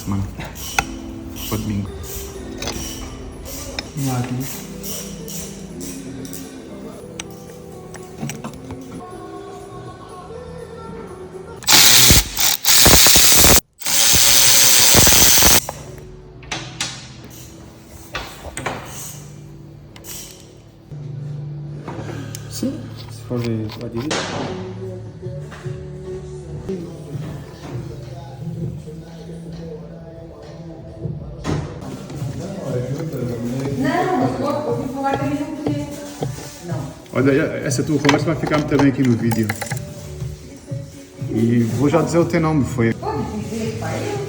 mano. Para domingo. Ładnie. Sim, se for à direita. Não, mas eu ouvi falar que ele não podia. Não. Olha, essa tua conversa vai ficar muito bem aqui no vídeo. E vou já dizer o teu nome, foi. Pode dizer, pai.